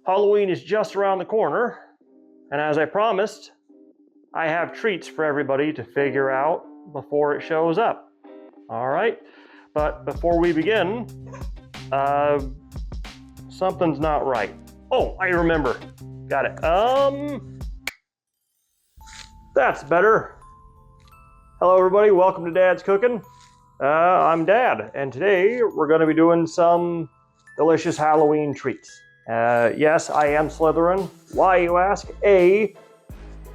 Halloween is just around the corner, and as I promised, I have treats for everybody to figure out before it shows up. All right, but before we begin, something's not right. Oh, I remember. Got it. That's better. Hello, everybody. Welcome to Dad's Cooking. I'm Dad, and today we're going to be doing some delicious Halloween treats. Yes, I am Slytherin. Why, you ask? A,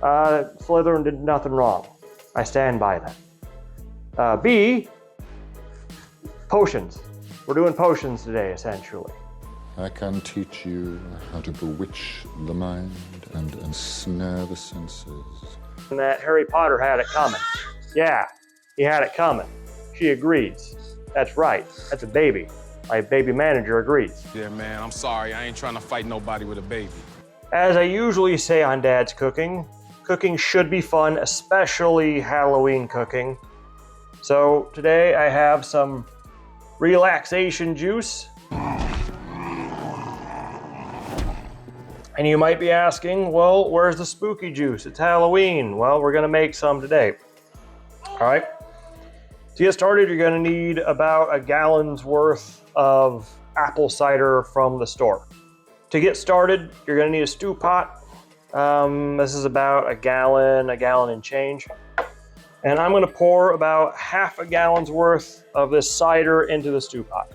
Slytherin did nothing wrong. I stand by that. B, potions. We're doing potions today, essentially. I can teach you how to bewitch the mind and ensnare the senses. And that Harry Potter had it coming. Yeah, he had it coming. She agrees. That's right. That's a baby. My baby manager agrees. Yeah, man, I'm sorry. I ain't trying to fight nobody with a baby. As I usually say on Dad's Cooking, cooking should be fun, especially Halloween cooking. So today I have some relaxation juice. And you might be asking, well, where's the spooky juice? It's Halloween. Well, we're gonna make some today. All right. To get started, you're gonna need about a gallon's worth of apple cider from the store. To get started, you're gonna need a stew pot. This is about a gallon and change. And I'm gonna pour about half a gallon's worth of this cider into the stew pot.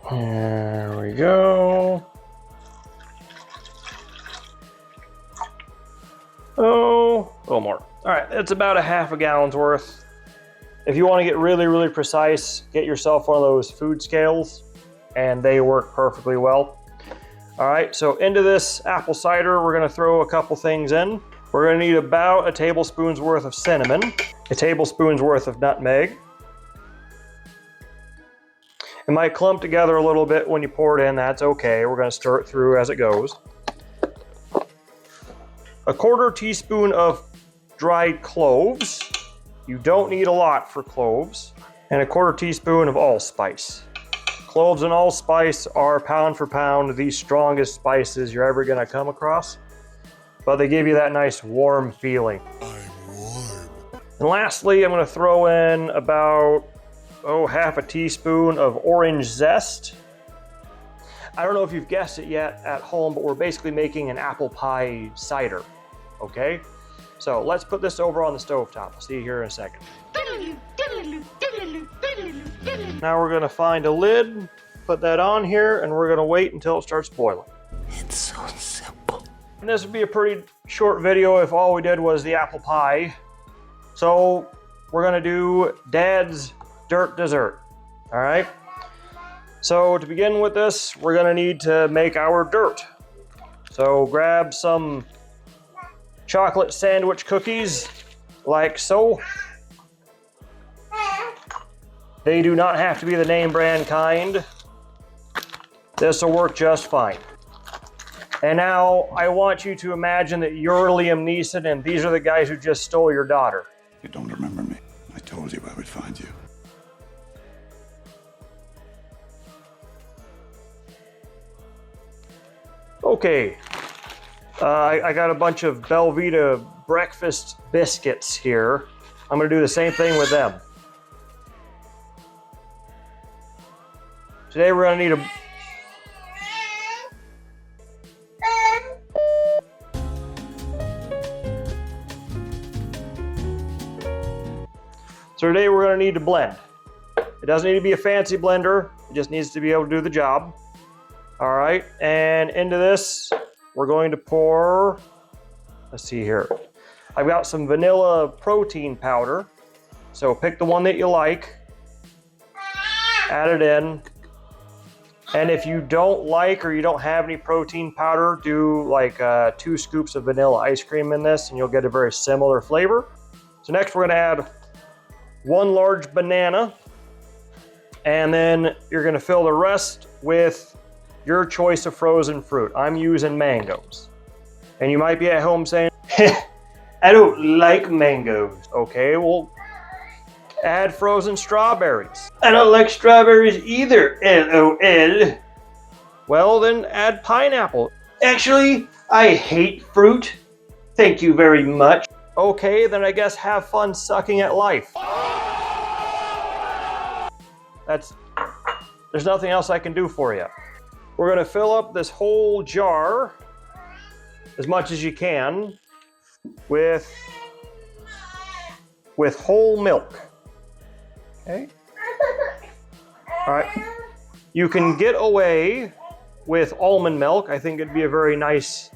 There we go. Oh, a little more. All right, that's about a half a gallon's worth. If you want to get really, really precise, get yourself one of those food scales, and they work perfectly well. All right, so into this apple cider, we're gonna throw a couple things in. We're gonna need about a tablespoon's worth of cinnamon, a tablespoon's worth of nutmeg. It might clump together a little bit when you pour it in, that's okay. We're gonna stir it through as it goes. A quarter teaspoon of dried cloves. You don't need a lot for cloves. And a quarter teaspoon of allspice. Cloves and allspice are pound for pound the strongest spices you're ever gonna come across. But they give you that nice warm feeling. I'm warm. And lastly, I'm gonna throw in about half a teaspoon of orange zest. I don't know if you've guessed it yet at home, but we're basically making an apple pie cider, okay? So let's put this over on the stovetop. I'll see you here in a second. Now we're gonna find a lid, put that on here, and we're gonna wait until it starts boiling. It's so simple. And this would be a pretty short video if all we did was the apple pie. So we're gonna do Dad's dirt dessert, all right? So to begin with this, we're gonna need to make our dirt. So grab some chocolate sandwich cookies, like so. They do not have to be the name brand kind. This will work just fine. And now I want you to imagine that you're Liam Neeson and these are the guys who just stole your daughter. You don't remember me. I told you I would find you. Okay, I got a bunch of Belvita breakfast biscuits here. I'm gonna do the same thing with them. Today we're gonna need today we're gonna need to blend. It doesn't need to be a fancy blender, it just needs to be able to do the job. All right, and into this, we're going to pour, let's see here. I've got some vanilla protein powder. So pick the one that you like, add it in. And if you don't like or you don't have any protein powder, do like 2 scoops of vanilla ice cream in this and you'll get a very similar flavor. So next we're gonna add 1 large banana, and then you're gonna fill the rest with your choice of frozen fruit. I'm using mangoes. And you might be at home saying, I don't like mangoes. Okay, well, Add frozen strawberries. I don't like strawberries either, LOL. Well, then add pineapple. Actually, I hate fruit. Thank you very much. Okay, then I guess have fun sucking at life. There's nothing else I can do for you. We're gonna fill up this whole jar, as much as you can, with whole milk. Okay? All right. You can get away with almond milk. I think it'd be a very nice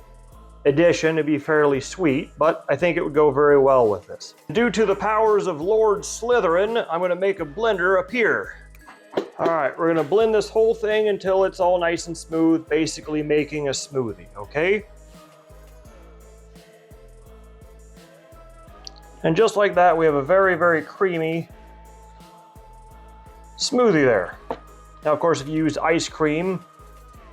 addition. It'd be fairly sweet, but I think it would go very well with this. Due to the powers of Lord Slytherin, I'm gonna make a blender appear. All right, we're gonna blend this whole thing until it's all nice and smooth, basically making a smoothie, okay? And just like that, we have a very, very creamy smoothie there. Now, of course, if you use ice cream,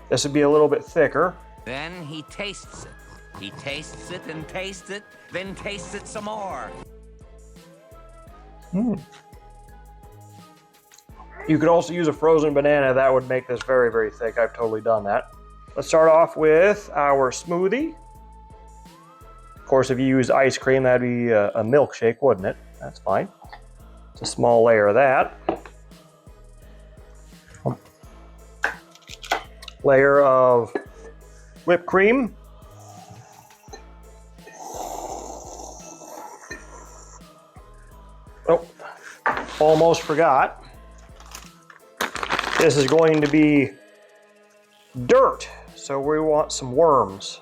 this would be a little bit thicker. Then he tastes it. He tastes it and tastes it, then tastes it some more. You could also use a frozen banana. That would make this very, very thick. I've totally done that. Let's start off with our smoothie. Of course, if you use ice cream, that'd be a milkshake, wouldn't it? That's fine. It's a small layer of that. Layer of whipped cream. Oh, almost forgot. This is going to be dirt, so we want some worms.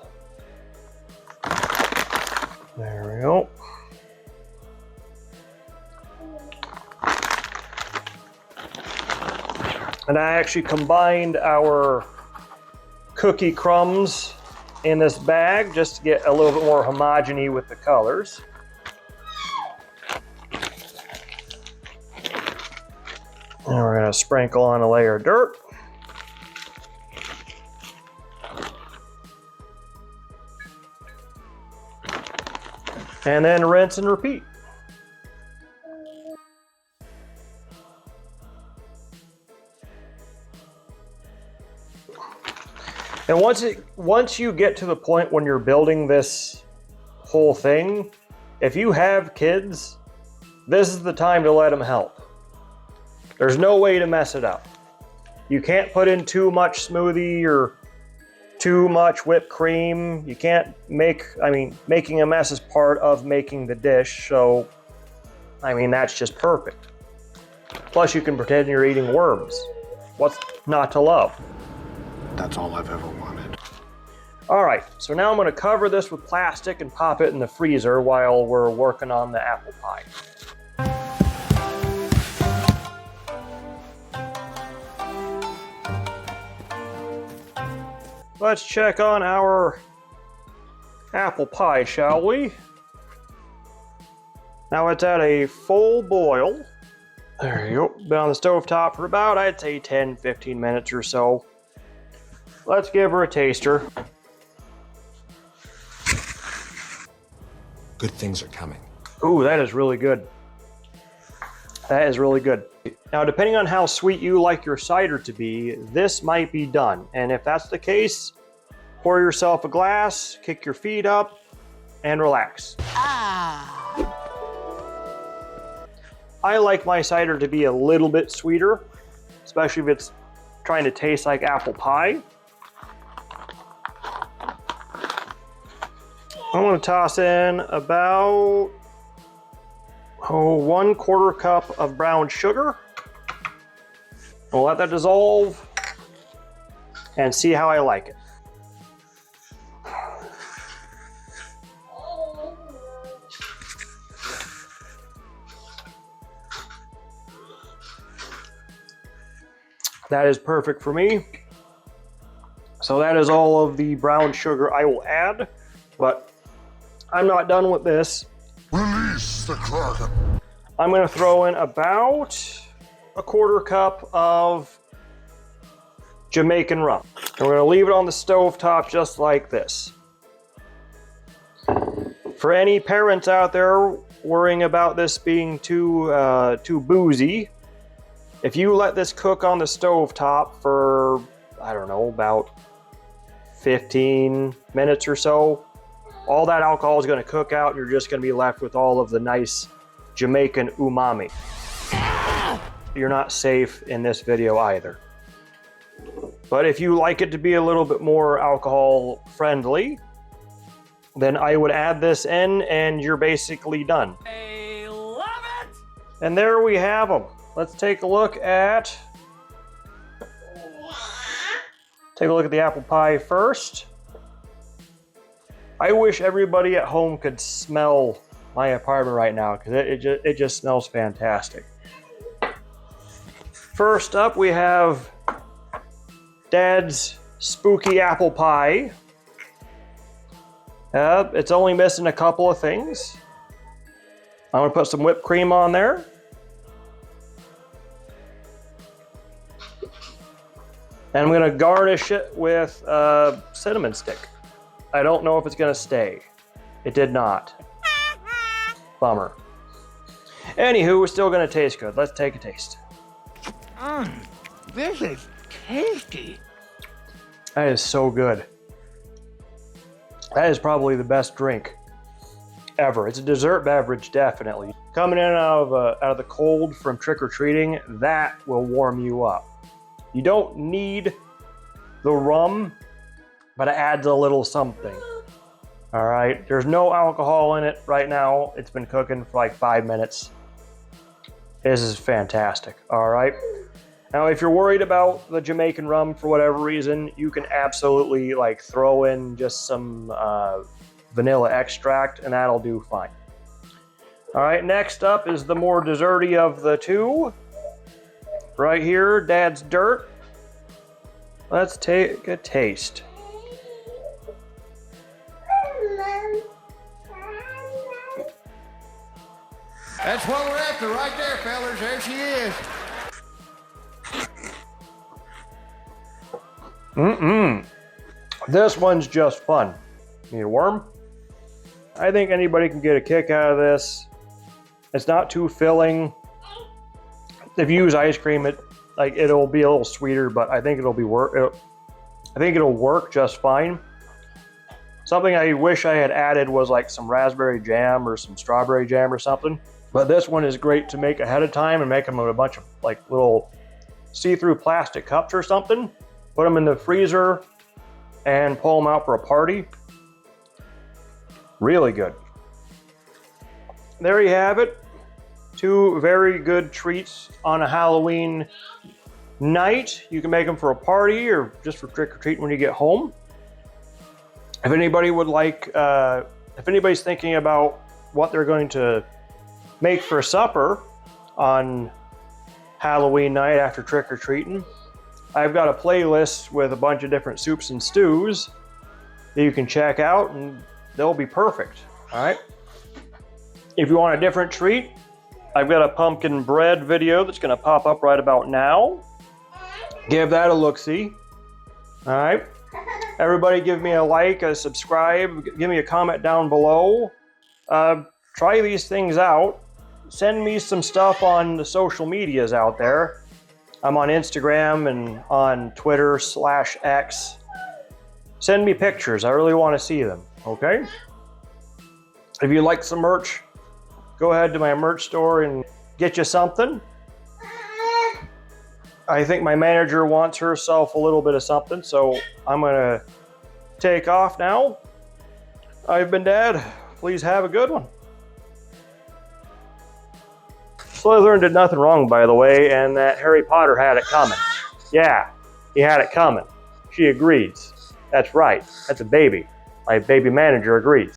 There we go. And I actually combined our cookie crumbs in this bag just to get a little bit more homogeny with the colors. And we're going to sprinkle on a layer of dirt. And then rinse and repeat. And once you get to the point when you're building this whole thing, if you have kids, this is the time to let them help. There's no way to mess it up. You can't put in too much smoothie or too much whipped cream. You can't making a mess is part of making the dish, so, that's just perfect. Plus, you can pretend you're eating worms. What's not to love? That's all I've ever wanted. All right, so now I'm gonna cover this with plastic and pop it in the freezer while we're working on the apple pie. Let's check on our apple pie, shall we? Now it's at a full boil. There you go. Been on the stove top for about, I'd say 10-15 minutes or so. Let's give her a taster. Good things are coming. Ooh, that is really good. That is really good. Now, depending on how sweet you like your cider to be, this might be done. And if that's the case, pour yourself a glass, kick your feet up, and relax. I like my cider to be a little bit sweeter, especially if it's trying to taste like apple pie. I'm going to toss in about 1/4 cup of brown sugar. We'll let that dissolve and see how I like it. That is perfect for me. So that is all of the brown sugar I will add, but I'm not done with this. Release the Kraken. I'm going to throw in about 1/4 cup of Jamaican rum. And we're going to leave it on the stove top just like this. For any parents out there worrying about this being too boozy. If you let this cook on the stove top for, I don't know, about 15 minutes or so, all that alcohol is going to cook out and you're just going to be left with all of the nice Jamaican umami. You're not safe in this video either. But if you like it to be a little bit more alcohol friendly, then I would add this in and you're basically done. I love it! And there we have them. Let's take a look at the apple pie first. I wish everybody at home could smell my apartment right now because it just smells fantastic. First up, we have Dad's spooky apple pie. It's only missing a couple of things. I'm gonna put some whipped cream on there. And I'm gonna garnish it with a cinnamon stick. I don't know if it's gonna stay. It did not. Bummer. Anywho, it's still gonna taste good. Let's take a taste. This is tasty. That is so good. That is probably the best drink ever. It's a dessert beverage, definitely. Coming in out of the cold from trick-or-treating, that will warm you up. You don't need the rum, but it adds a little something. All right, there's no alcohol in it right now. It's been cooking for like 5 minutes. This is fantastic, all right? Now, if you're worried about the Jamaican rum for whatever reason, you can absolutely like throw in just some vanilla extract and that'll do fine. All right, next up is the more desserty of the two. Right here, Dad's Dirt. Let's take a taste. That's what we're after right there, fellas. There she is. This one's just fun. Need a worm? I think anybody can get a kick out of this. It's not too filling. If you use ice cream, it'll be a little sweeter, but I think it'll work just fine. Something I wish I had added was like some raspberry jam or some strawberry jam or something. But this one is great to make ahead of time and make them in a bunch of like little see-through plastic cups or something. Put them in the freezer and pull them out for a party. Really good. There you have it. Two very good treats on a Halloween night. You can make them for a party or just for trick-or-treating when you get home. If anybody would like, if anybody's thinking about what they're going to make for supper on Halloween night after trick-or-treating, I've got a playlist with a bunch of different soups and stews that you can check out and they'll be perfect, all right? If you want a different treat, I've got a pumpkin bread video that's gonna pop up right about now. Give that a look-see, all right? Everybody give me a like, a subscribe, give me a comment down below. Try these things out. Send me some stuff on the social medias out there. I'm on Instagram and on Twitter/X. Send me pictures. I really want to see them, okay? If you like some merch, go ahead to my merch store and get you something. I think my manager wants herself a little bit of something, so I'm gonna take off now. I've been Dad. Please have a good one. Slytherin did nothing wrong, by the way, and that Harry Potter had it coming. Yeah, he had it coming. She agrees. That's right. That's a baby. My baby manager agrees.